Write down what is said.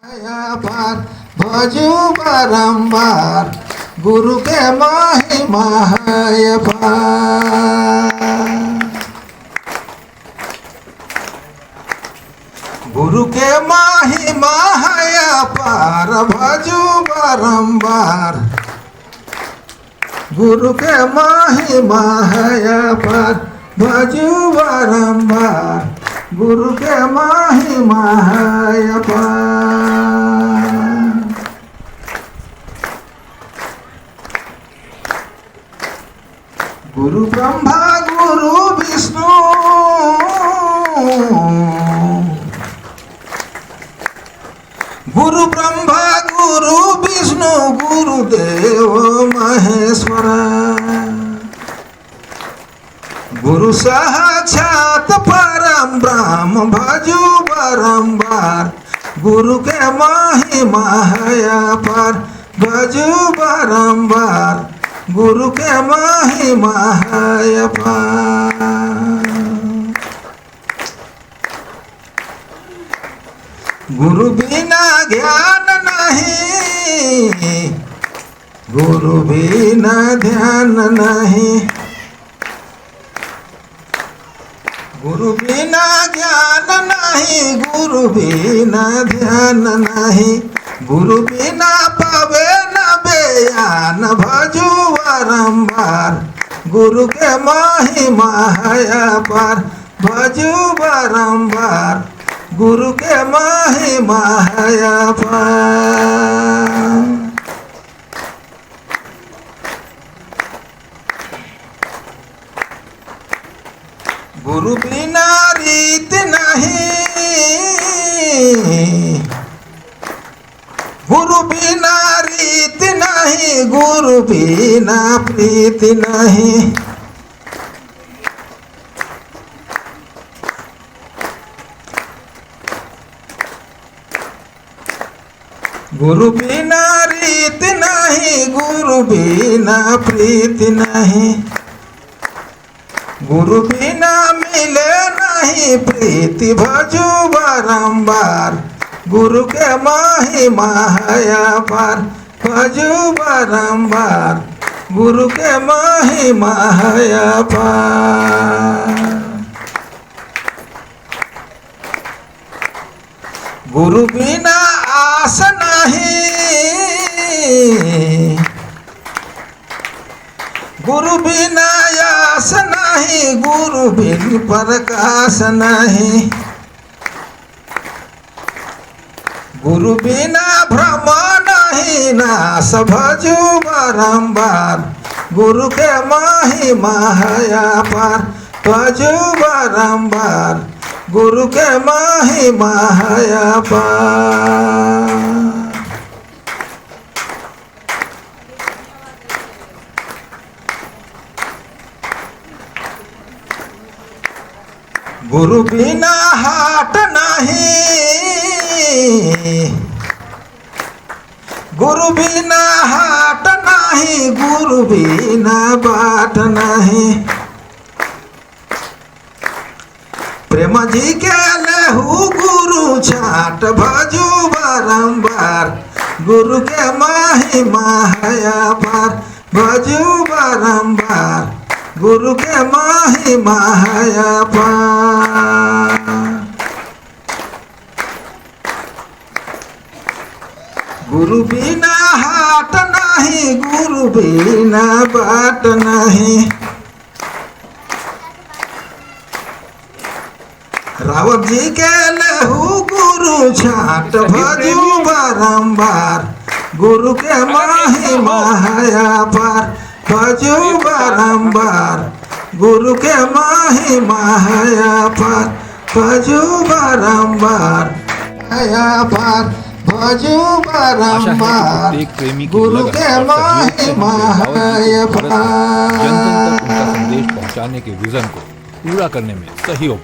पार भजू बारंबार गुरु के महिमा है पार। गुरु के महिमा है पार भजू बारंबार गुरु के महिमा है पार भजू बारंबार गुरु के महिमा है पार। गुरु ब्रह्मा गुरु विष्णु गुरु ब्रह्मा गुरु विष्णु गुरुदेव महेश्वर गुरु साक्षात परम ब्रह्म भजू बारंबार गुरु के महिमा है पार भजू बारंबार गुरु के महिमा है पार। गुरु बिना ज्ञान नहीं गुरु बिना ध्यान नहीं गुरु बिना ज्ञान नहीं गुरु बिना ध्यान नहीं गुरु बिना पावे न बयान भजू बारंबार गुरु के महिमा है पार भजू बारंबार गुरु के महिमा है पार। गुरु बिना रीत नहीं गुरु बिना रीत नहीं गुरु बिना प्रीत नहीं गुरु बिना रीत नहीं गुरु बिना प्रीत नहीं गुरु बिना मिले नहीं प्रीति भजू बारंबार गुरु के महिमा है पार भजू बारंबार गुरु के महिमा है पार। गुरु बिना आस नहीं गुरु बिना आस नहीं गुरु बिन प्रकाश नहीं गुरु बिना भ्रम नहीं नाश भजू बारंबार गुरु के महिमा है पार भजू बारंबार गुरु के महिमा है पार। गुरु बिना हाट नहीं गुरु बिना हाट नहीं गुरु बिना बाट नहीं प्रेम जी के लहू गुरु छाट भजू बारंबार गुरु के महिमा है पार भजू बारंबार गुरु के महिमा है पार। गुरु बिना हाट नहीं गुरु बिना बाट नहीं रावत जी के लहू गुरु छाट भजू बारंबार गुरु के महिमा है पार भजू बारंबार गुरु के महिमा है पार भजू बारंबार है पार भजू बारंबार गुरु के महिमा है पार। जनता तक उनका संदेश पहुंचाने के विजन को पूरा करने में सहयोग